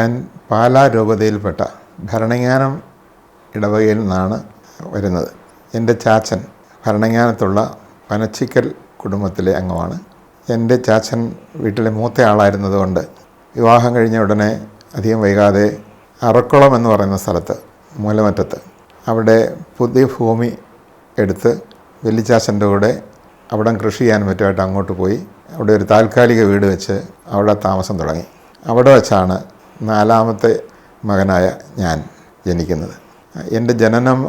ഞാൻ പാലാ രൂപതയിൽപ്പെട്ട ഭരണങ്ങാനം ഇടവകയിൽ നിന്നാണ് വരുന്നത്. എൻ്റെ ചാച്ചൻ ഭരണങ്ങാനത്തുള്ള പനച്ചിക്കൽ കുടുംബത്തിലെ അംഗമാണ്. എൻ്റെ ചാച്ചൻ വീട്ടിലെ മൂത്ത ആളായിരുന്നതുകൊണ്ട് വിവാഹം കഴിഞ്ഞ ഉടനെ അധികം വൈകാതെ അറക്കുളം എന്ന് പറയുന്ന സ്ഥലത്ത്, മൂലമറ്റത്ത്, അവിടെ പുതിയ ഭൂമി എടുത്ത് വല്യച്ചാച്ചൻ്റെ കൂടെ അവിടെ കൃഷി ചെയ്യാനും മറ്റുമായിട്ട് അങ്ങോട്ട് പോയി അവിടെ ഒരു താൽക്കാലിക വീട് വെച്ച് അവിടെ താമസം തുടങ്ങി. അവിടെ വെച്ചാണ് നാലാമത്തെ മകനായ ഞാൻ ജനിക്കുന്നത്. എൻ്റെ ജനനം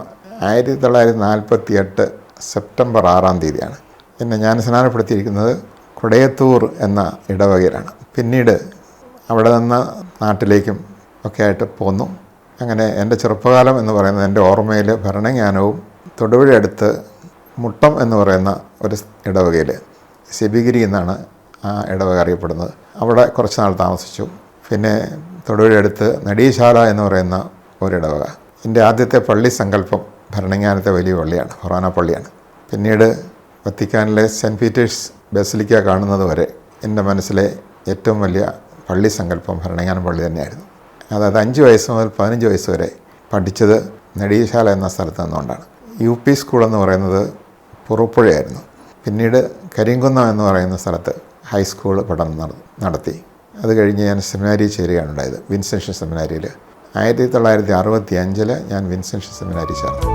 1948 സെപ്റ്റംബർ 6-ാം തീയതിയാണ്. എന്നെ ഞാൻ സ്നാനപ്പെടുത്തിയിരിക്കുന്നത് കൊടയത്തൂർ എന്ന ഇടവകയിലാണ്. പിന്നീട് അവിടെ നിന്ന് നാട്ടിലേക്കും ഒക്കെ ആയിട്ട് പോന്നു. അങ്ങനെ എൻ്റെ ചെറുപ്പകാലം എന്ന് പറയുന്നത് എൻ്റെ ഓർമ്മയിൽ ഭരണങ്ങാനവും തൊടുപുഴ അടുത്ത് മുട്ടം എന്ന് പറയുന്ന ഒരു ഇടവകയിൽ, ശിബിഗിരി എന്നാണ് ആ ഇടവക അറിയപ്പെടുന്നത്, അവിടെ കുറച്ച് നാൾ താമസിച്ചു. പിന്നെ തൊടുപുഴ അടുത്ത് നെടിയശാല എന്ന് പറയുന്ന ഒരിടവക. എൻ്റെ ആദ്യത്തെ പള്ളി സങ്കല്പം ഭരണങ്ങാനത്തെ വലിയ പള്ളിയാണ്, ഫൊറാന പള്ളിയാണ്. പിന്നീട് വത്തിക്കാനിലെ സെൻറ്റ് പീറ്റേഴ്സ് ബസിലിക്ക കാണുന്നത് വരെ എൻ്റെ മനസ്സിലെ ഏറ്റവും വലിയ പള്ളി സങ്കല്പം ഭരണങ്ങാനം പള്ളി തന്നെയായിരുന്നു. അതായത് 5 വയസ്സ് മുതൽ 15 വയസ്സ് വരെ പഠിച്ചത് നെടിയശാല എന്ന സ്ഥലത്ത് നിന്നുകൊണ്ടാണ്. UP സ്കൂൾ എന്ന് പറയുന്നത് പുറപ്പുഴയായിരുന്നു. പിന്നീട് കരിങ്കുന്നം എന്ന് പറയുന്ന സ്ഥലത്ത് ഹൈസ്കൂൾ പഠനം നടത്തി. അത് കഴിഞ്ഞ് ഞാൻ സെമിനാരി ചേരുകയാണ് ഉണ്ടായത്, വിൻസെൻഷൻ സെമിനാരിയിൽ. 1965 ഞാൻ വിൻസെൻഷൻ സെമിനാരി ചേർന്നു.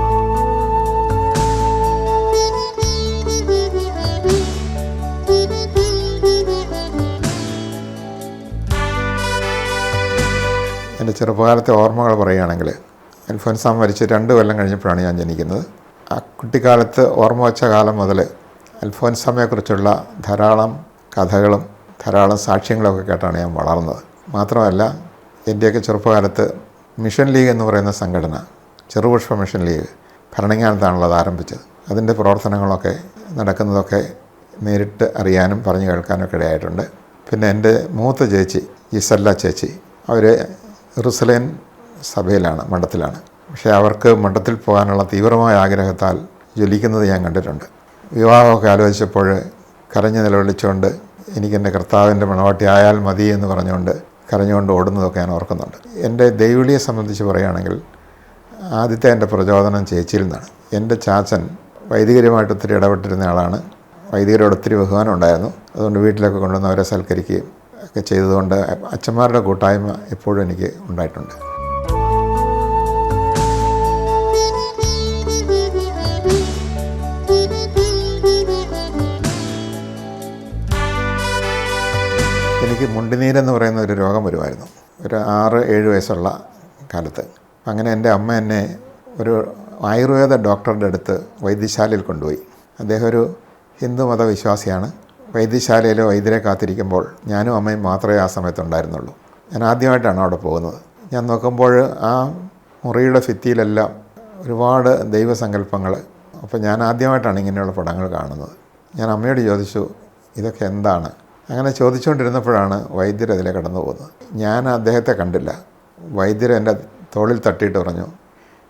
എൻ്റെ ചെറുപ്പകാലത്തെ ഓർമ്മകൾ പറയുകയാണെങ്കിൽ, അൽഫോൻസാമ്മ മരിച്ച് 2 കൊല്ലം കഴിഞ്ഞപ്പോഴാണ് ഞാൻ ജനിക്കുന്നത്. ആ കുട്ടിക്കാലത്ത് ഓർമ്മ വച്ച കാലം മുതൽ അൽഫോൻസാമ്മയെക്കുറിച്ചുള്ള ധാരാളം കഥകളും ധാരാളം സാക്ഷ്യങ്ങളൊക്കെ കേട്ടാണ് ഞാൻ വളർന്നത്. മാത്രമല്ല, എൻ്റെയൊക്കെ ചെറുപ്പകാലത്ത് മിഷൻ ലീഗ് എന്ന് പറയുന്ന സംഘടന, ചെറുപുഷ്പ മിഷൻ ലീഗ്, ഭരണങ്ങാനത്താണല്ലോ അത് ആരംഭിച്ചത്. അതിൻ്റെ പ്രവർത്തനങ്ങളൊക്കെ നടക്കുന്നതൊക്കെ നേരിട്ട് അറിയാനും പറഞ്ഞു കേൾക്കാനും ഒക്കെ ഇടയായിട്ടുണ്ട്. പിന്നെ എൻ്റെ മൂത്ത ചേച്ചി ഇസല്ല ചേച്ചി, അവർ റുസലേൻ സഭയിലാണ്, മഠത്തിലാണ്. പക്ഷേ അവർക്ക് മഠത്തിൽ പോകാനുള്ള തീവ്രമായ ആഗ്രഹത്താൽ ജ്വലിക്കുന്നത് ഞാൻ കണ്ടിട്ടുണ്ട്. വിവാഹമൊക്കെ ആലോചിച്ചപ്പോൾ കരഞ്ഞ് നിലവിളിച്ചുകൊണ്ട് എനിക്കെൻ്റെ കർത്താവിൻ്റെ മണവാട്ടി ആയാൽ മതി എന്ന് കരഞ്ഞുകൊണ്ട് ഓടുന്നതൊക്കെ ഞാൻ ഓർക്കുന്നുണ്ട്. എൻ്റെ ദൈവവിളിയെ സംബന്ധിച്ച് പറയുകയാണെങ്കിൽ, ആദ്യത്തെ എൻ്റെ പ്രചോദനം ചേച്ചിയിൽ നിന്നാണ്. എൻ്റെ ചാച്ചൻ വൈദികരുമായിട്ട് ഒത്തിരി ഇടപെട്ടിരുന്ന ആളാണ്. വൈദികരോട് ഒത്തിരി ബഹുമാനം ഉണ്ടായിരുന്നു. അതുകൊണ്ട് വീട്ടിലൊക്കെ കൊണ്ടുവന്ന് അവരെ സൽക്കരിക്കുകയും ഒക്കെ ചെയ്തതുകൊണ്ട് അച്ഛന്മാരുടെ കൂട്ടായ്മ എപ്പോഴും എനിക്ക് ഉണ്ടായിട്ടുണ്ട്. എനിക്ക് മുണ്ടിനീരെന്ന് പറയുന്ന ഒരു രോഗം വരുമായിരുന്നു, ഒരു 6-7 വയസ്സുള്ള കാലത്ത്. അങ്ങനെ എൻ്റെ അമ്മ എന്നെ ഒരു ആയുർവേദ ഡോക്ടറുടെ അടുത്ത് വൈദ്യശാലയിൽ കൊണ്ടുപോയി. അദ്ദേഹം ഒരു ഹിന്ദു മതവിശ്വാസിയാണ്. വൈദ്യശാലയിൽ വൈദ്യരെ കാത്തിരിക്കുമ്പോൾ ഞാനും അമ്മയും മാത്രമേ ആ സമയത്തുണ്ടായിരുന്നുള്ളൂ. ഞാൻ ആദ്യമായിട്ടാണ് അവിടെ പോകുന്നത്. ഞാൻ നോക്കുമ്പോൾ ആ മുറിയുടെ ഭിത്തിയിലെല്ലാം ഒരുപാട് ദൈവസങ്കല്പങ്ങൾ. അപ്പോൾ ഞാൻ ആദ്യമായിട്ടാണ് ഇങ്ങനെയുള്ള പടങ്ങൾ കാണുന്നത്. ഞാൻ അമ്മയോട് ചോദിച്ചു, ഇതൊക്കെ എന്താണ്? അങ്ങനെ ചോദിച്ചുകൊണ്ടിരുന്നപ്പോഴാണ് വൈദ്യർ അതിലെ കടന്നു പോകുന്നത്. ഞാൻ അദ്ദേഹത്തെ കണ്ടില്ല. വൈദ്യർ എൻ്റെ തോളിൽ തട്ടിയിട്ട് പറഞ്ഞു,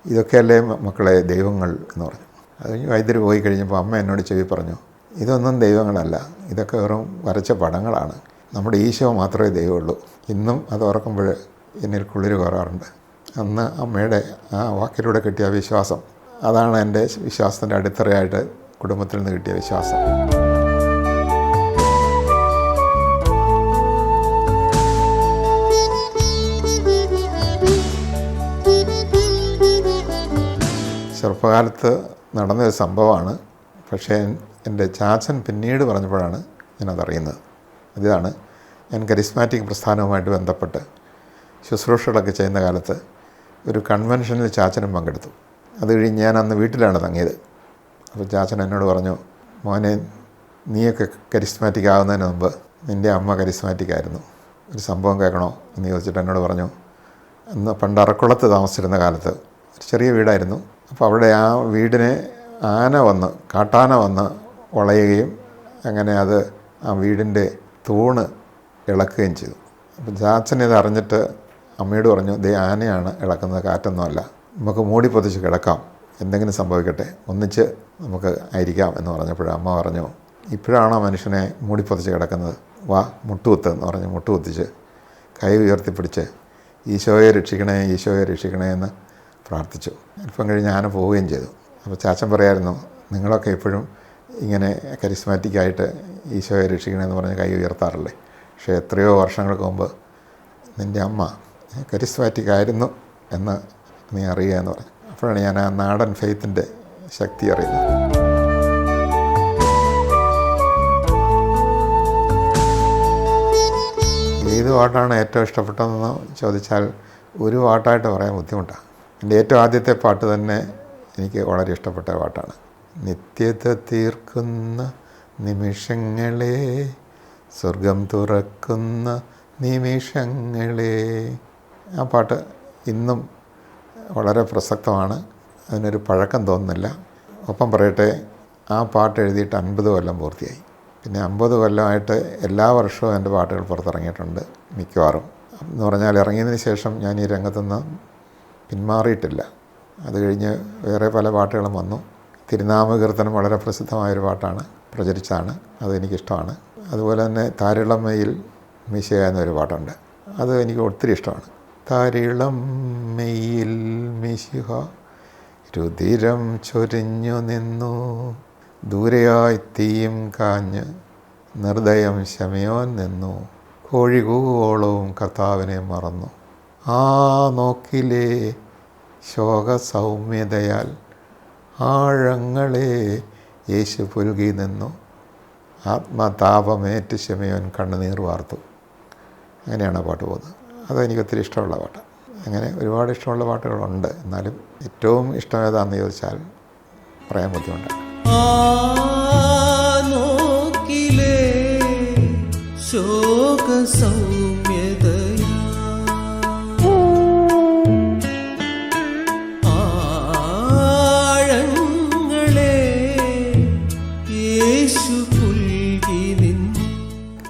ഇതൊക്കെയല്ലേ മക്കളെ ദൈവങ്ങൾ എന്ന് പറഞ്ഞു. അത് കഴിഞ്ഞ് വൈദ്യർ പോയി കഴിഞ്ഞപ്പോൾ അമ്മ എന്നോട് ചെവി പറഞ്ഞു, ഇതൊന്നും ദൈവങ്ങളല്ല, ഇതൊക്കെ വെറും വരച്ച പടങ്ങളാണ്. നമ്മുടെ ഈശോ മാത്രമേ ദൈവമുള്ളൂ. ഇന്നും അത് ഓർക്കുമ്പോൾ എന്നിൽ കുളിര് കയറാറുണ്ട്. അന്ന് അമ്മയുടെ ആ വാക്കിലൂടെ കിട്ടിയ വിശ്വാസം, അതാണ് എൻ്റെ വിശ്വാസത്തിൻ്റെ അടിത്തറയായിട്ട് കുടുംബത്തിൽ നിന്ന് കിട്ടിയ വിശ്വാസം. ചെറുപ്പകാലത്ത് നടന്നൊരു സംഭവമാണ്. പക്ഷേ എൻ്റെ ചാച്ചൻ പിന്നീട് പറഞ്ഞപ്പോഴാണ് ഞാനതറിയുന്നത്. ഇതാണ്, ഞാൻ കരിസ്മാറ്റിക് പ്രസ്ഥാനവുമായിട്ട് ബന്ധപ്പെട്ട് ശുശ്രൂഷകളൊക്കെ ചെയ്യുന്ന കാലത്ത് ഒരു കൺവെൻഷനിൽ ചാച്ചനും പങ്കെടുത്തു. അത് കഴിഞ്ഞ് ഞാൻ അന്ന് വീട്ടിലാണ് തങ്ങിയത്. അപ്പോൾ ചാച്ചൻ എന്നോട് പറഞ്ഞു, മോനെ, നീയൊക്കെ കരിസ്മാറ്റിക് ആകുന്നതിന് മുമ്പ് നിൻ്റെ അമ്മ കരിസ്മാറ്റിക് ആയിരുന്നു, ഒരു സംഭവം കേൾക്കണോ എന്ന് ചോദിച്ചിട്ട് എന്നോട് പറഞ്ഞു. അന്ന് പണ്ട് അറക്കുളത്ത് താമസിച്ചിരുന്ന കാലത്ത് ഒരു ചെറിയ വീടായിരുന്നു. അപ്പോൾ അവിടെ ആ വീടിനെ കാട്ടാന വന്ന് വളയുകയും അങ്ങനെ അത് ആ വീടിൻ്റെ തൂണ് ഇളക്കുകയും ചെയ്തു. അപ്പോൾ ചാച്ചൻ ഇത് അറിഞ്ഞിട്ട് അമ്മയോട് പറഞ്ഞു, ദേ ആനയാണ് ഇളക്കുന്നത്, കാറ്റൊന്നുമല്ല, നമുക്ക് മൂടി പൊതിച്ച് കിടക്കാം, എന്തെങ്കിലും സംഭവിക്കട്ടെ, ഒന്നിച്ച് നമുക്ക് ആയിരിക്കാം എന്ന് പറഞ്ഞപ്പോൾ അമ്മ പറഞ്ഞു, ഇപ്പോഴാണോ മനുഷ്യനെ മൂടി പൊതിച്ച് കിടക്കുന്നത്, വാ മുട്ടുകുത്ത് എന്ന് പറഞ്ഞ് മുട്ടുകുത്തിച്ച് കൈ ഉയർത്തിപ്പിടിച്ച് ഈശോയെ രക്ഷിക്കണേ, ഈശോയെ രക്ഷിക്കണേ എന്ന് പ്രാർത്ഥിച്ചു. അല്പം കഴിഞ്ഞ് ഞാൻ പോവുകയും ചെയ്തു. അപ്പോൾ ചാച്ചൻ പറയായിരുന്നു, നിങ്ങളൊക്കെ എപ്പോഴും ഇങ്ങനെ കരിസ്മാറ്റിക്കായിട്ട് ഈശോയെ രക്ഷിക്കണേ എന്ന് പറഞ്ഞ് കൈ ഉയർത്താറില്ലേ, പക്ഷേ എത്രയോ വർഷങ്ങൾക്ക് മുമ്പ് നിൻ്റെ അമ്മ കരിസ്മാറ്റിക് ആയിരുന്നു എന്ന് നീ അറിയുക എന്ന് പറഞ്ഞു. അപ്പോഴാണ് ഞാൻ ആ നാടൻ ഫെയ്ത്തിൻ്റെ ശക്തി അറിയുന്നത്. ഏത് പാട്ടാണ് ഏറ്റവും ഇഷ്ടപ്പെട്ടതെന്ന് ചോദിച്ചാൽ ഒരു പാട്ടായിട്ട് പറയാൻ ബുദ്ധിമുട്ടാണ്. എൻ്റെ ഏറ്റവും ആദ്യത്തെ പാട്ട് തന്നെ എനിക്ക് വളരെ ഇഷ്ടപ്പെട്ട പാട്ടാണ്. നിത്യത തീർക്കുന്ന നിമിഷങ്ങളെ, സ്വർഗം തുറക്കുന്ന നിമിഷങ്ങളെ. ആ പാട്ട് ഇന്നും വളരെ പ്രസക്തമാണ്. അതിനൊരു പഴക്കം തോന്നുന്നില്ല. ഒപ്പം പറയട്ടെ, ആ പാട്ട് എഴുതിയിട്ട് 50 കൊല്ലം പൂർത്തിയായി. പിന്നെ 50 കൊല്ലമായിട്ട് എല്ലാ വർഷവും എൻ്റെ പാട്ടുകൾ പുറത്തിറങ്ങിയിട്ടുണ്ട് മിക്കവാറും. എന്ന് പറഞ്ഞാൽ ഇറങ്ങിയതിന് ശേഷം ഞാൻ ഈ രംഗത്തുനിന്ന് പിന്മാറിയിട്ടില്ല. അത് കഴിഞ്ഞ് വേറെ പല പാട്ടുകളും വന്നു. തിരുനാമകീർത്തനം വളരെ പ്രസിദ്ധമായൊരു പാട്ടാണ്, പ്രചരിച്ചാണ്, അതെനിക്കിഷ്ടമാണ്. അതുപോലെ തന്നെ താരിളം മെയ്യിൽ മിശിഹ എന്നൊരു പാട്ടുണ്ട്, അത് എനിക്ക് ഒത്തിരി ഇഷ്ടമാണ്. താരിളം മെയ്യിൽ മിശിഹ രുധിരം ചൊരിഞ്ഞു നിന്നു, ദൂരെയായി തീയും കാഞ്ഞ് നിർദ്ദയം ശമയോൻ നിന്നു, കോഴികൂവോളവും കർത്താവിനെ മറന്നു. ആ നോക്കിലെ ശോകസൗമ്യതയാൽ ആഴങ്ങളെ യേശു പുൽകി നിന്നു, ആത്മതാപമേറ്റ് ശമയോൻ കണ്ണുനീർ വാർത്തു. അങ്ങനെയാണ് ആ പാട്ട് പോകുന്നത്. അതെനിക്ക് ഒത്തിരി ഇഷ്ടമുള്ള പാട്ട്. അങ്ങനെ ഒരുപാട് ഇഷ്ടമുള്ള പാട്ടുകളുണ്ട്. എന്നാലും ഏറ്റവും ഇഷ്ടം ഏതാണെന്ന് ചോദിച്ചാൽ പറയാൻ ബുദ്ധിമുട്ടാണ്.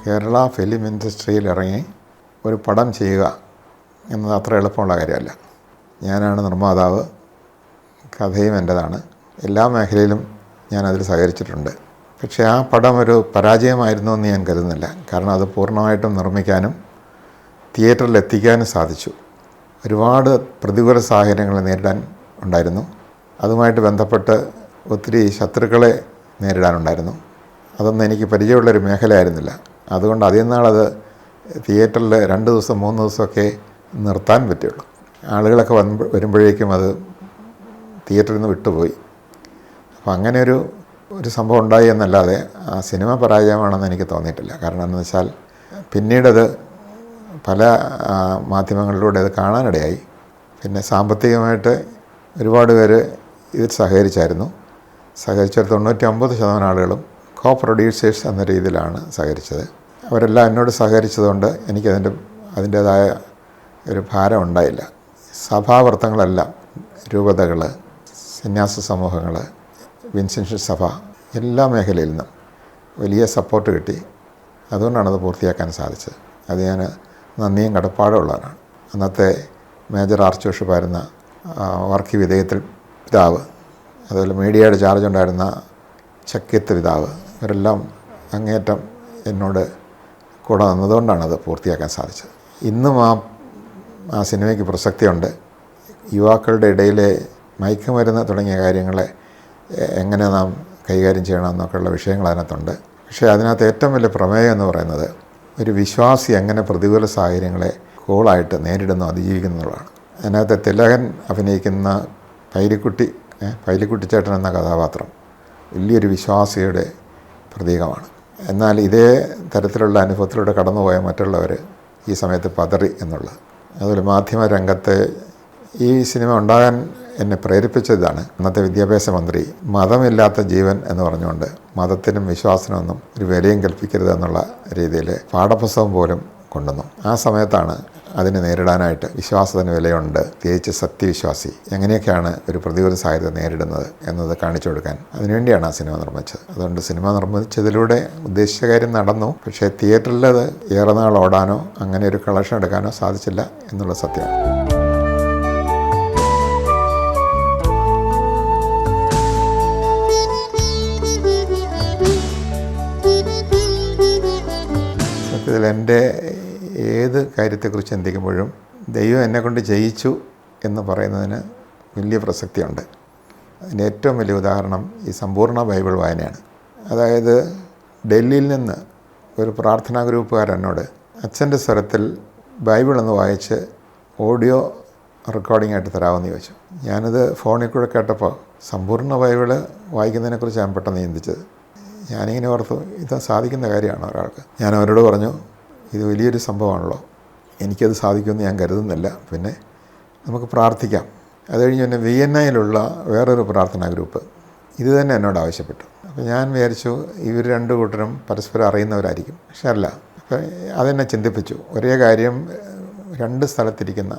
കേരള ഫിലിം ഇൻഡസ്ട്രിയിൽ ഇറങ്ങി ഒരു പടം ചെയ്യുക എന്നത് അത്ര എളുപ്പമുള്ള കാര്യമല്ല. ഞാനാണ് നിർമ്മാതാവ്, കഥയും എൻ്റേതാണ്, എല്ലാ മേഖലയിലും ഞാനതിൽ സഹകരിച്ചിട്ടുണ്ട്. പക്ഷേ ആ പടം ഒരു പരാജയമായിരുന്നു എന്ന് ഞാൻ കരുതുന്നില്ല. കാരണം അത് പൂർണ്ണമായിട്ടും നിർമ്മിക്കാനും തിയേറ്ററിൽ എത്തിക്കാനും സാധിച്ചു. ഒരുപാട് പ്രതികൂല സാഹചര്യങ്ങൾ നേരിടാൻ ഉണ്ടായിരുന്നു. അതുമായിട്ട് ബന്ധപ്പെട്ട് ഒത്തിരി ശത്രുക്കളെ നേരിടാനുണ്ടായിരുന്നു. അതൊന്നും എനിക്ക് പരിചയമുള്ളൊരു മേഖലയായിരുന്നില്ല. അതുകൊണ്ട് അധികം നാളത് തിയേറ്ററിൽ 2 ദിവസം 3 ദിവസമൊക്കെ നിർത്താൻ പറ്റുള്ളൂ. ആളുകളൊക്കെ വരുമ്പോഴേക്കും അത് തിയേറ്ററിൽ നിന്ന് വിട്ടുപോയി. അപ്പോൾ അങ്ങനെ ഒരു സംഭവം ഉണ്ടായി എന്നല്ലാതെ ആ സിനിമ പരാജയമാണെന്ന് എനിക്ക് തോന്നിയിട്ടില്ല. കാരണം എന്ന് വെച്ചാൽ പിന്നീടത് പല മാധ്യമങ്ങളിലൂടെ അത് കാണാനിടയായി. പിന്നെ സാമ്പത്തികമായിട്ട് ഒരുപാട് പേര് ഇതിൽ സഹകരിച്ചായിരുന്നു. സഹകരിച്ച 99% ആളുകളും കോ പ്രൊഡ്യൂസേഴ്സ് എന്ന രീതിയിലാണ് സഹകരിച്ചത്. അവരെല്ലാം എന്നോട് സഹകരിച്ചതുകൊണ്ട് അതിൻ്റേതായ ഒരു ഭാരം ഉണ്ടായില്ല. സഭാവർത്തങ്ങളെല്ലാം, രൂപതകൾ, സന്യാസ സമൂഹങ്ങൾ, വിൻസെൻഷ്യൻ സഭ, എല്ലാ മേഖലയിൽ നിന്നും വലിയ സപ്പോർട്ട് കിട്ടി. അതുകൊണ്ടാണത് പൂർത്തിയാക്കാൻ സാധിച്ചത്. അത് ഞാൻ നന്ദിയും കടപ്പാടുമുള്ളവരാണ്. അന്നത്തെ മേജർ ആർച്ച് ബിഷപ്പായിരുന്ന വർക്കി വിധേയത്തിൽ പിതാവ്, അതുപോലെ മീഡിയയുടെ ചാർജ് ഉണ്ടായിരുന്ന ചക്കിയത്ത് പിതാവ്, ഇവരെല്ലാം അങ്ങേയറ്റം എന്നോട് കൂടെ നിന്നതുകൊണ്ടാണത് പൂർത്തിയാക്കാൻ സാധിച്ചത്. ഇന്നും ആ സിനിമയ്ക്ക് പ്രസക്തിയുണ്ട്. യുവാക്കളുടെ ഇടയിലെ മയക്കുമരുന്ന് തുടങ്ങിയ കാര്യങ്ങളെ എങ്ങനെ നാം കൈകാര്യം ചെയ്യണമെന്നൊക്കെയുള്ള വിഷയങ്ങൾ അതിനകത്തുണ്ട്. പക്ഷേ അതിനകത്ത് ഏറ്റവും വലിയ പ്രമേയം എന്ന് പറയുന്നത് ഒരു വിശ്വാസി എങ്ങനെ പ്രതികൂല സാഹചര്യങ്ങളെ കൂളായിട്ട് നേരിടുന്നു, അതിജീവിക്കുന്നു എന്നുള്ളതാണ്. അതിനകത്ത് തിലകൻ അഭിനയിക്കുന്ന പൈലിക്കുട്ടിച്ചേട്ടൻ എന്ന കഥാപാത്രം വലിയൊരു വിശ്വാസിയുടെ പ്രതീകമാണ്. എന്നാൽ ഇതേ തരത്തിലുള്ള അനുഭവത്തിലൂടെ കടന്നുപോയ മറ്റുള്ളവർ ഈ സമയത്ത് പതറി എന്നുള്ളത്. അതുപോലെ മാധ്യമ രംഗത്ത് ഈ സിനിമ ഉണ്ടാകാൻ എന്നെ പ്രേരിപ്പിച്ചതാണ് അന്നത്തെ വിദ്യാഭ്യാസ മന്ത്രി മതമില്ലാത്ത ജീവൻ എന്ന് പറഞ്ഞുകൊണ്ട് മതത്തിനും വിശ്വാസത്തിനൊന്നും ഒരു വിലയും കൽപ്പിക്കരുത് എന്നുള്ള രീതിയിൽ പാഠപുസ്തകം പോലും കൊണ്ടുവന്നു. ആ സമയത്താണ് അതിനെ നേരിടാനായിട്ട് വിശ്വാസത്തിന് വിലയുണ്ട്, പ്രത്യേകിച്ച് സത്യവിശ്വാസി എങ്ങനെയൊക്കെയാണ് ഒരു പ്രതികൂല സാഹചര്യം നേരിടുന്നത് എന്നത് കാണിച്ചു കൊടുക്കാൻ അതിനുവേണ്ടിയാണ് ആ സിനിമ നിർമ്മിച്ചത്. അതുകൊണ്ട് സിനിമ നിർമ്മിച്ചതിലൂടെ ഉദ്ദേശിച്ച കാര്യം നടന്നു. പക്ഷേ തിയേറ്ററിൽ അത് ഏറെ നാൾ ഓടാനോ അങ്ങനെ ഒരു കളക്ഷൻ എടുക്കാനോ സാധിച്ചില്ല എന്നുള്ള സത്യമാണ്. സത്യത്തിൽ എൻ്റെ ഏത് കാര്യത്തെക്കുറിച്ച് ചിന്തിക്കുമ്പോഴും ദൈവം എന്നെക്കൊണ്ട് ചെയ്യിച്ചു എന്ന് പറയുന്നതിന് വലിയ പ്രസക്തിയുണ്ട്. അതിൻ്റെ ഏറ്റവും വലിയ ഉദാഹരണം ഈ സമ്പൂർണ്ണ ബൈബിൾ വായനയാണ്. അതായത് ഡൽഹിയിൽ നിന്ന് ഒരു പ്രാർത്ഥനാ ഗ്രൂപ്പുകാരെന്നോട് അച്ഛൻ്റെ സ്വരത്തിൽ ബൈബിളൊന്ന് വായിച്ച് ഓഡിയോ റെക്കോർഡിംഗ് ആയിട്ട് തരാമെന്ന് ചോദിച്ചു. ഞാനത് ഫോണിൽ കൂടെ കേട്ടപ്പോൾ സമ്പൂർണ്ണ ബൈബിള് വായിക്കുന്നതിനെക്കുറിച്ച് ഞാൻ പെട്ടെന്ന് ചിന്തിച്ചത്. ഞാനിങ്ങനെ ഓർത്തു, ഇത് സാധിക്കുന്ന കാര്യമാണ് ഒരാൾക്ക്. ഞാൻ അവരോട് പറഞ്ഞു, ഇത് വലിയൊരു സംഭവമാണല്ലോ, എനിക്കത് സാധിക്കുമെന്ന് ഞാൻ കരുതുന്നില്ല, പിന്നെ നമുക്ക് പ്രാർത്ഥിക്കാം. അത് കഴിഞ്ഞ് പിന്നെ വിയന്നയിലുള്ള വേറൊരു പ്രാർത്ഥനാ ഗ്രൂപ്പ് ഇത് തന്നെ എന്നോട് ആവശ്യപ്പെട്ടു. അപ്പോൾ ഞാൻ വിചാരിച്ചു ഇവർ രണ്ടു കൂട്ടരും പരസ്പരം അറിയുന്നവരായിരിക്കും. പക്ഷെ അല്ല. അപ്പോൾ അതെന്നെ ചിന്തിപ്പിച്ചു. ഒരേ കാര്യം രണ്ട് സ്ഥലത്തിരിക്കുന്ന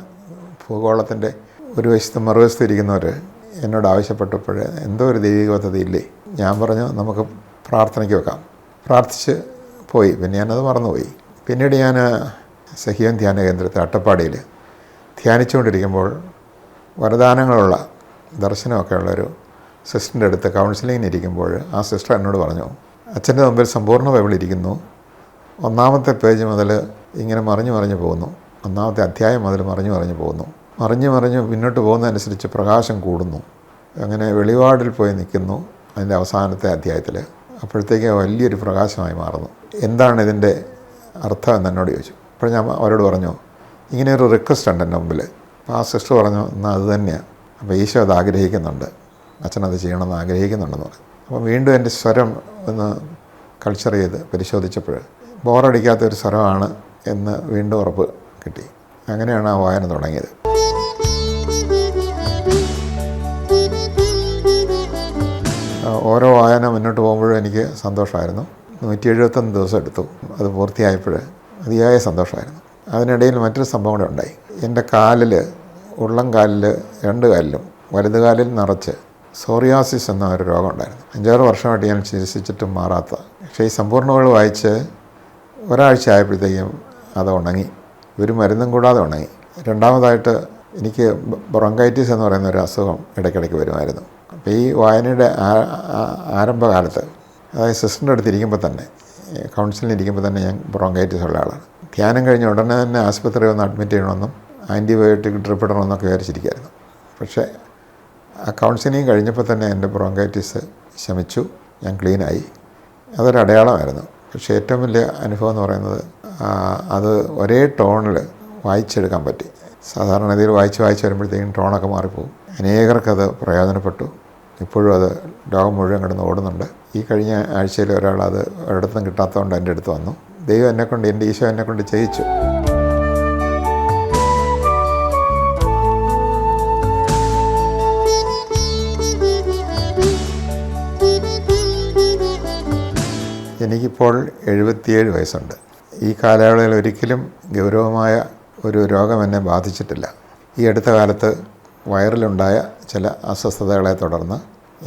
ഭൂഗോളത്തിൻ്റെ ഒരു വശത്തും മറുവശത്തും ഇരിക്കുന്നവർ എന്നോട് ആവശ്യപ്പെട്ടപ്പോൾ എന്തോ ഒരു ദൈവിക പദ്ധതി ഇല്ലേ. ഞാൻ പറഞ്ഞു നമുക്ക് പ്രാർത്ഥനയ്ക്ക് വെക്കാം. പ്രാർത്ഥിച്ച് പോയി. പിന്നെ ഞാനത് മറന്നുപോയി. പിന്നീട് ഞാൻ സഹിയോൻ ധ്യാന കേന്ദ്രത്തിൽ അട്ടപ്പാടിയിൽ ധ്യാനിച്ചുകൊണ്ടിരിക്കുമ്പോൾ വരദാനങ്ങളുള്ള ദർശനമൊക്കെ ഉള്ളൊരു സിസ്റ്ററിൻ്റെ അടുത്ത് കൗൺസിലിങ്ങിന് ഇരിക്കുമ്പോൾ ആ സിസ്റ്റർ എന്നോട് പറഞ്ഞു, അച്ഛൻ്റെ മുമ്പിൽ സമ്പൂർണ്ണ ബൈബിൾ ഇരിക്കുന്നു, 1-ാമത്തെ പേജ് മുതൽ ഇങ്ങനെ മറിഞ്ഞു പോകുന്നു, 1-ാമത്തെ അധ്യായം മുതൽ മറിഞ്ഞു പോകുന്നു, മറിഞ്ഞ് മുന്നോട്ട് പോകുന്നതനുസരിച്ച് പ്രകാശം കൂടുന്നു, അങ്ങനെ വെളിപാടിൽ പോയി നിൽക്കുന്നു അതിൻ്റെ അവസാനത്തെ അധ്യായത്തിൽ. അപ്പോഴത്തേക്ക് വലിയൊരു പ്രകാശമായി മാറുന്നു. എന്താണ് ഇതിൻ്റെ അർത്ഥം എന്ന് എന്നോട് ചോദിച്ചു. അപ്പോൾ ഞാൻ അവരോട് പറഞ്ഞു, ഇങ്ങനെ ഒരു റിക്വസ്റ്റ് ഉണ്ട് എൻ്റെ മുമ്പിൽ. അപ്പോൾ ആ സിസ്റ്റർ പറഞ്ഞു, എന്നാൽ അത് തന്നെയാണ്. അപ്പോൾ ഈശോ അത് ആഗ്രഹിക്കുന്നുണ്ട്, അച്ഛനത് ചെയ്യണമെന്ന് ആഗ്രഹിക്കുന്നുണ്ടെന്ന് പറഞ്ഞു. അപ്പോൾ വീണ്ടും എൻ്റെ സ്വരം ഒന്ന് കൾച്ചർ ചെയ്ത് പരിശോധിച്ചപ്പോൾ ബോറടിക്കാത്തൊരു സ്വരമാണ് എന്ന് വീണ്ടും ഉറപ്പ് കിട്ടി. അങ്ങനെയാണ് ആ വായന തുടങ്ങിയത്. ഓരോ വായന മുന്നോട്ട് പോകുമ്പോഴും എനിക്ക് സന്തോഷമായിരുന്നു. 171 ദിവസം എടുത്തു അത് പൂർത്തിയായപ്പോൾ അതിയായ സന്തോഷമായിരുന്നു. അതിനിടയിൽ മറ്റൊരു സംഭവം കൂടെ ഉണ്ടായി. എൻ്റെ കാലിൽ, ഉള്ളം കാലിൽ, 2 കാലിലും വലതുകാലിൽ നിറച്ച് സോറിയാസിസ് എന്ന ഒരു രോഗം ഉണ്ടായിരുന്നു. 5-6 വർഷമായിട്ട് ഞാൻ ചികിത്സിച്ചിട്ടും മാറാത്ത. പക്ഷേ ഈ സമ്പൂർണ്ണകൾ വായിച്ച് ഒരാഴ്ച ആയപ്പോഴത്തേക്കും അത് ഉണങ്ങി. ഒരു മരുന്നും കൂടാതെ ഉണങ്ങി. രണ്ടാമതായിട്ട് എനിക്ക് ബ്രോങ്കൈറ്റിസ് എന്ന് പറയുന്ന ഒരു അസുഖം ഇടയ്ക്കിടയ്ക്ക് വരുമായിരുന്നു. അപ്പോൾ ഈ വായനയുടെ ആരംഭകാലത്ത്, അതായത് സിസ്റ്ററിൻ്റെ അടുത്ത് ഇരിക്കുമ്പോൾ തന്നെ, കൗൺസിലിന് ഇരിക്കുമ്പോൾ തന്നെ ഞാൻ ബ്രോങ്കൈറ്റിസ് ഉള്ള ആളാണ്. ധ്യാനം കഴിഞ്ഞ ഉടനെ തന്നെ ആശുപത്രി ഒന്ന് അഡ്മിറ്റ് ചെയ്യണമെന്നും ആൻറ്റിബയോട്ടിക് ഡ്രിപ്പ് ഇടണമെന്നൊക്കെ വിചാരിച്ചിരിക്കുകയായിരുന്നു. പക്ഷേ ആ കൗൺസിലിങ് കഴിഞ്ഞപ്പോൾ തന്നെ എൻ്റെ ബ്രോങ്കൈറ്റിസ് ശമിച്ചു, ഞാൻ ക്ലീനായി. അതൊരു അടയാളമായിരുന്നു. പക്ഷേ ഏറ്റവും വലിയ അനുഭവം എന്ന് പറയുന്നത് അത് ഒരേ ടോണിൽ വായിച്ചെടുക്കാൻ പറ്റി. സാധാരണഗതിയിൽ വായിച്ച് വരുമ്പോഴത്തേക്കും ടോണൊക്കെ മാറിപ്പോകും. അനേകർക്കത് പ്രയോജനപ്പെട്ടു. ഇപ്പോഴും അത് ലോകം മുഴുവൻ കിടന്ന് ഓടുന്നുണ്ട്. ഈ കഴിഞ്ഞ ആഴ്ചയിൽ ഒരാൾ അത് ഒരിടത്തും കിട്ടാത്തതുകൊണ്ട് എൻ്റെ അടുത്ത് വന്നു. ദൈവം എന്നെക്കൊണ്ട്, എൻ്റെ ഈശോ എന്നെക്കൊണ്ട് ചെയ്യിച്ചു. എനിക്കിപ്പോൾ 77 വയസ്സുണ്ട്. ഈ കാലയളവിൽ ഒരിക്കലും ഗൗരവമായ ഒരു രോഗം എന്നെ ബാധിച്ചിട്ടില്ല. ഈ അടുത്ത കാലത്ത് വയറിലുണ്ടായ ചില അസ്വസ്ഥതകളെ തുടർന്ന്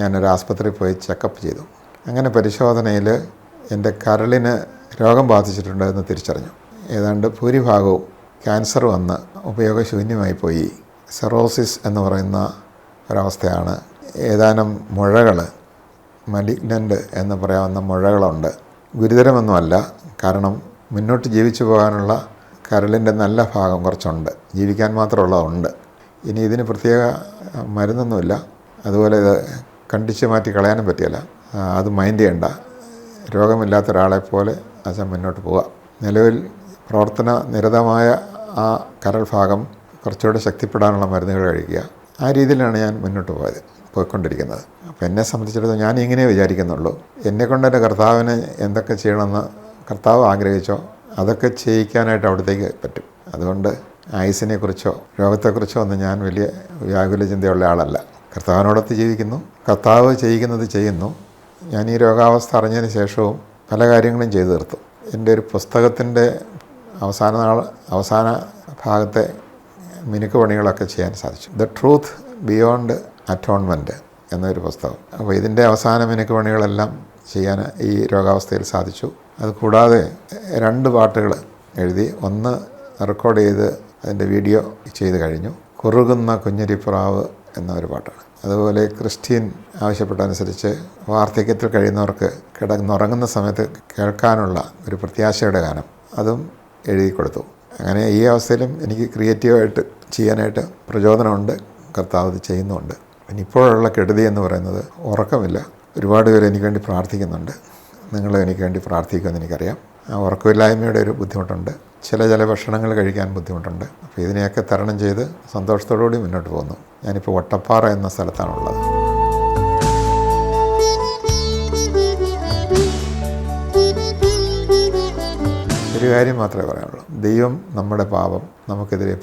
ഞാനൊരു ആസ്പത്രിയിൽ പോയി ചെക്കപ്പ് ചെയ്തു. അങ്ങനെ പരിശോധനയിൽ എൻ്റെ കരളിന് രോഗം ബാധിച്ചിട്ടുണ്ട് എന്ന് തിരിച്ചറിഞ്ഞു. ഏതാണ്ട് ഭൂരിഭാഗവും ക്യാൻസർ വന്ന് ഉപയോഗശൂന്യമായി പോയി. സെറോസിസ് എന്ന് പറയുന്ന ഒരവസ്ഥയാണ്. ഏതാനും മുഴകൾ, മലിഗ്നൻ്റ് എന്ന് പറയാവുന്ന മുഴകളുണ്ട്. ഗുരുതരമൊന്നുമല്ല, കാരണം മുന്നോട്ട് ജീവിച്ചു പോകാനുള്ള കരളിൻ്റെ നല്ല ഭാഗം കുറച്ചുണ്ട്, ജീവിക്കാൻ മാത്രമുള്ളതുണ്ട്. ഇനി ഇതിന് പ്രത്യേക മരുന്നൊന്നുമില്ല. അതുപോലെ ഇത് കണ്ടിച്ച് മാറ്റി കളയാനും പറ്റില്ല. അത് മൈൻഡ് ചെയ്യണ്ട. രോഗമില്ലാത്ത ഒരാളെപ്പോലെ അച്ഛൻ മുന്നോട്ട് പോവുക. നിലവിൽ പ്രവർത്തന നിരതമായ ആ കരൾ ഭാഗം കുറച്ചുകൂടെ ശക്തിപ്പെടാനുള്ള മരുന്നുകൾ കഴിക്കുക. ആ രീതിയിലാണ് ഞാൻ മുന്നോട്ട് പോയിക്കൊണ്ടിരിക്കുന്നത്. അപ്പോൾ എന്നെ സംബന്ധിച്ചിടത്തോളം ഞാൻ ഇങ്ങനെ വിചാരിക്കുന്നുള്ളൂ, എന്നെക്കൊണ്ട് എൻ്റെ കർത്താവിന് എന്തൊക്കെ ചെയ്യണമെന്ന് കർത്താവ് ആഗ്രഹിച്ചോ അതൊക്കെ ചെയ്യിക്കാനായിട്ട് അവിടത്തേക്ക് പറ്റും. അതുകൊണ്ട് ആയുസിനെക്കുറിച്ചോ രോഗത്തെക്കുറിച്ചോ ഒന്നും ഞാൻ വലിയ വ്യാകുല ചിന്തയുള്ള ആളല്ല. കർത്താവിനോടൊത്ത് ജീവിക്കുന്നു, കർത്താവ് ചെയ്യിക്കുന്നത് ചെയ്യുന്നു. ഞാൻ ഈ രോഗാവസ്ഥ അറിഞ്ഞതിന് ശേഷവും പല കാര്യങ്ങളും ചെയ്തു തീർത്തു. എൻ്റെ ഒരു പുസ്തകത്തിൻ്റെ അവസാന ഭാഗത്തെ മിനുക്ക് പണികളൊക്കെ ചെയ്യാൻ സാധിച്ചു. ദ ട്രൂത്ത് ബിയോണ്ട് അറ്റോൺമെൻറ്റ് എന്നൊരു പുസ്തകം. അപ്പോൾ ഇതിൻ്റെ അവസാന മിനുക്ക് പണികളെല്ലാം ചെയ്യാൻ ഈ രോഗാവസ്ഥയിൽ സാധിച്ചു. അതുകൂടാതെ 2 പാട്ടുകൾ എഴുതി, 1 റെക്കോർഡ് ചെയ്ത് അതിൻ്റെ വീഡിയോ ചെയ്ത് കഴിഞ്ഞു. കുറുകുന്ന കുഞ്ഞരിപ്രാവ് എന്നൊരു പാട്ടാണ്. അതുപോലെ ക്രിസ്റ്റ്യൻ ആവശ്യപ്പെട്ടതനുസരിച്ച് വാർദ്ധക്യത്തിൽ കഴിയുന്നവർക്ക് കിടന്നുറങ്ങുന്ന സമയത്ത് കേൾക്കാനുള്ള ഒരു പ്രത്യാശയുടെ ഗാനം, അതും എഴുതി കൊടുത്തു. അങ്ങനെ ഈ അവസ്ഥയിലും എനിക്ക് ക്രിയേറ്റീവായിട്ട് ചെയ്യാനായിട്ട് പ്രചോദനമുണ്ട്. കർത്താവ് ഇത് ചെയ്യുന്നുമുണ്ട്. പിന്നെ ഇപ്പോഴുള്ള കെടുതി എന്ന് പറയുന്നത് ഉറക്കമില്ല. ഒരുപാട് പേര് എനിക്ക് വേണ്ടി പ്രാർത്ഥിക്കുന്നുണ്ട്. നിങ്ങൾ എനിക്ക് വേണ്ടി പ്രാർത്ഥിക്കുമെന്ന് എനിക്കറിയാം. ആ ഉറക്കമില്ലായ്മയുടെ ഒരു ബുദ്ധിമുട്ടുണ്ട്. ചില ഭക്ഷണങ്ങൾ കഴിക്കാൻ ബുദ്ധിമുട്ടുണ്ട്. അപ്പോൾ ഇതിനെയൊക്കെ തരണം ചെയ്ത് സന്തോഷത്തോടുകൂടി മുന്നോട്ട് പോകുന്നു. ഞാനിപ്പോൾ വട്ടപ്പാറ എന്ന സ്ഥലത്താണുള്ളത്. ഒരു കാര്യം മാത്രമേ പറയാനുള്ളൂ. ദൈവം നമ്മുടെ പാപം നമുക്കെതിരെ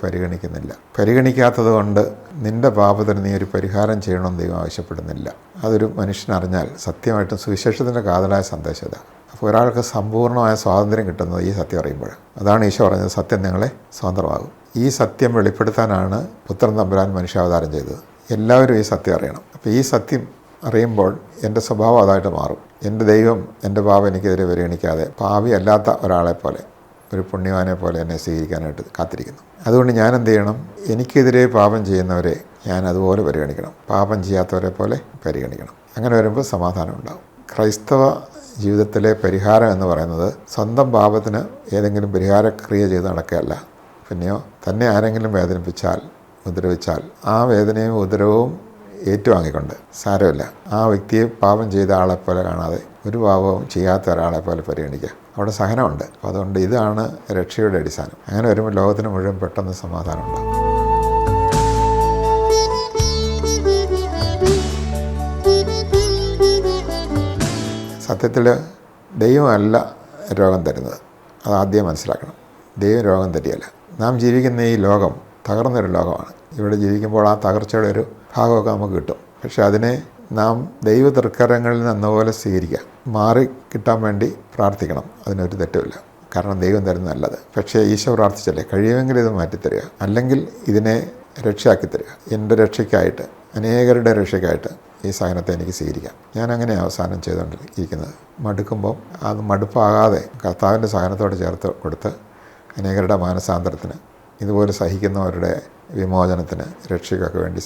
പരിഗണിക്കാത്തത് കൊണ്ട് നിൻ്റെ പാപത്തിന് നീ ഒരു പരിഹാരം ചെയ്യണമെന്ന് ദൈവം ആവശ്യപ്പെടുന്നില്ല. അതൊരു മനുഷ്യനറിഞ്ഞാൽ സത്യമായിട്ടും സുവിശേഷത്തിൻ്റെ കാതലായ സന്ദേശം ഇതാണ്. അപ്പോൾ ഒരാൾക്ക് സമ്പൂർണ്ണമായ സ്വാതന്ത്ര്യം കിട്ടുന്നത് ഈ സത്യം അറിയുമ്പോൾ. അതാണ് ഈശോ പറഞ്ഞത്, സത്യം നിങ്ങളെ സ്വതന്ത്രമാകും. ഈ സത്യം വെളിപ്പെടുത്താനാണ് പുത്രൻ തമ്പുരാൻ മനുഷ്യാവതാരം ചെയ്തത്. എല്ലാവരും ഈ സത്യം അറിയണം. അപ്പോൾ ഈ സത്യം അറിയുമ്പോൾ എൻ്റെ സ്വഭാവം അതായിട്ട് മാറും. എൻ്റെ ദൈവം എൻ്റെ പാപം എനിക്കെതിരെ പരിഗണിക്കാതെ പാപി അല്ലാത്ത ഒരാളെ പോലെ, ഒരു പുണ്യവാനെ പോലെ എന്നെ സ്വീകരിക്കാനായിട്ട് കാത്തിരിക്കുന്നു. അതുകൊണ്ട് ഞാൻ എന്ത് ചെയ്യണം? എനിക്കെതിരെ പാപം ചെയ്യുന്നവരെ ഞാൻ അതുപോലെ പരിഗണിക്കണം, പാപം ചെയ്യാത്തവരെ പോലെ പരിഗണിക്കണം. അങ്ങനെ വരുമ്പോൾ സമാധാനം ഉണ്ടാകും. ക്രൈസ്തവ ജീവിതത്തിലെ പരിഹാരം എന്ന് പറയുന്നത് സ്വന്തം പാപത്തിന് ഏതെങ്കിലും പരിഹാരക്രിയ ചെയ്ത് നടക്കുകയല്ല. പിന്നെയോ തന്നെ ആരെങ്കിലും വേദനിപ്പിച്ചാൽ, ഉപദ്രവിച്ചാൽ ആ വേദനയും ഉപദ്രവവും ഏറ്റുവാങ്ങിക്കൊണ്ട് സാരമില്ല, ആ വ്യക്തിയെ പാപം ചെയ്ത ആളെപ്പോലെ കാണാതെ ഒരു പാപവും ചെയ്യാത്ത ഒരാളെ പോലെ പരിഗണിക്കുക. അവിടെ സഹനമുണ്ട്. അപ്പോൾ അതുകൊണ്ട് ഇതാണ് രക്ഷയുടെ അടിസ്ഥാനം. അങ്ങനെ വരുമ്പോൾ ലോകത്തിന് മുഴുവൻ പെട്ടെന്ന് സമാധാനം ഉണ്ടാകും. സത്യത്തിൽ ദൈവമല്ല രോഗം തരുന്നത്. അതാദ്യം മനസ്സിലാക്കണം. ദൈവം രോഗം തരികയല്ല. നാം ജീവിക്കുന്ന ഈ ലോകം തകർന്നൊരു ലോകമാണ്. ഇവിടെ ജീവിക്കുമ്പോൾ ആ തകർച്ചയുടെ ഒരു ഭാഗമൊക്കെ നമുക്ക് കിട്ടും. പക്ഷെ അതിനെ നാം ദൈവ തൃക്കരങ്ങളിൽ നിന്നപോലെ സ്വീകരിക്കുക. മാറി കിട്ടാൻ വേണ്ടി പ്രാർത്ഥിക്കണം. അതിനൊരു തെറ്റുമില്ല. കാരണം ദൈവം തരുന്ന നല്ലത്. പക്ഷേ ഈശോ പ്രാർത്ഥിച്ചല്ലേ, കഴിയുമെങ്കിൽ ഇത് മാറ്റിത്തരിക, അല്ലെങ്കിൽ ഇതിനെ രക്ഷയാക്കി തരിക. എൻ്റെ രക്ഷയ്ക്കായിട്ട്, അനേകരുടെ രക്ഷയ്ക്കായിട്ട് ഈ സഹനത്തെ എനിക്ക് സ്വീകരിക്കാം. ഞാനങ്ങനെ അവസാനം ചെയ്തുകൊണ്ടിരിക്കുന്നത്. മടുക്കുമ്പോൾ അത് മടുപ്പാകാതെ കർത്താവിൻ്റെ സഹനത്തോട് ചേർത്ത് കൊടുത്ത് അനേകരുടെ മാനസാന്തരത്തിന്, ഇതുപോലെ സഹിക്കുന്നവരുടെ വിമോചനത്തിന്, രക്ഷയ്ക്കൊക്കെ വേണ്ടി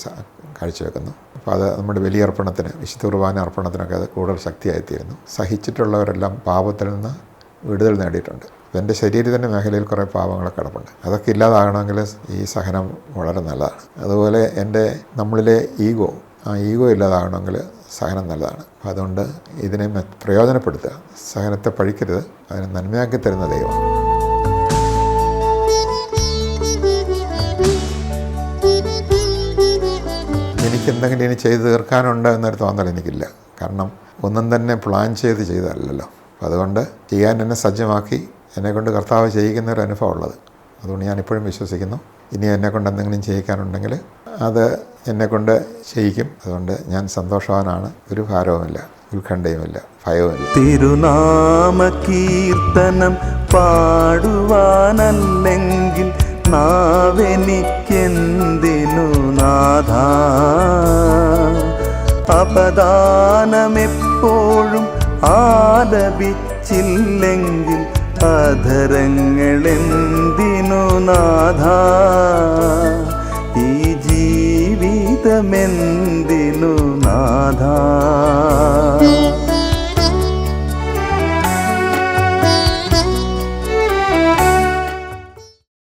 കാഴ്ചവെക്കുന്നു. അപ്പോൾ അത് നമ്മുടെ ബലിയർപ്പണത്തിന്, വിശുദ്ധ കുർബാന അർപ്പണത്തിനൊക്കെ അത് കൂടുതൽ ശക്തിയായിത്തീരുന്നു. സഹിച്ചിട്ടുള്ളവരെല്ലാം പാപത്തിൽ നിന്ന് വിടുതൽ നേടിയിട്ടുണ്ട്. അപ്പോൾ എൻ്റെ ശരീരത്തിൻ്റെ മേഖലയിൽ കുറേ പാപങ്ങളൊക്കെ കിടപ്പുണ്ട്. അതൊക്കെ ഇല്ലാതാകണമെങ്കിൽ ഈ സഹനം വളരെ നല്ലതാണ്. അതുപോലെ നമ്മളിലെ ആ ഈഗോ ഇല്ലാതാകണമെങ്കിൽ സഹനം നല്ലതാണ്. അപ്പോൾ അതുകൊണ്ട് ഇതിനെ പ്രയോജനപ്പെടുത്തുക. സഹനത്തെ പഴിക്കരുത്, അതിനെ നന്മയാക്കി തരുന്ന ദൈവമാണ്. എനിക്കെന്തെങ്കിലും ഇനി ചെയ്ത് തീർക്കാനുണ്ട് എന്നൊരു തോന്നൽ എനിക്കില്ല. കാരണം ഒന്നും തന്നെ പ്ലാൻ ചെയ്തതല്ലല്ലോ. അപ്പോൾ അതുകൊണ്ട് ചെയ്യാൻ എന്നെ സജ്ജമാക്കി എന്നെക്കൊണ്ട് കർത്താവ് ചെയ്യിക്കുന്ന ഒരു അനുഭവം ഉള്ളത്. അതുകൊണ്ട് ഞാനിപ്പോഴും വിശ്വസിക്കുന്നു, ഇനി എന്നെക്കൊണ്ട് എന്തെങ്കിലും ചെയ്യിക്കാനുണ്ടെങ്കിൽ അത് എന്നെക്കൊണ്ട് ചെയ്യിക്കും. അതുകൊണ്ട് ഞാൻ സന്തോഷവാനാണ്. ഒരു ഭാരവുമില്ല, ഉത്കണ്ഠയുമില്ല, ഭയവുമില്ല. തിരുനാമ കീർത്തനം പാടുവാനല്ലെങ്കിൽ നാവെനിക്കെന്തിനു നാഥ, അപദാനമെപ്പോഴും ആലപിച്ചില്ലെങ്കിൽ അധരങ്ങളെന്തിനു നാഥ, ഈ ജീവിതമെന്തിനു നാഥ.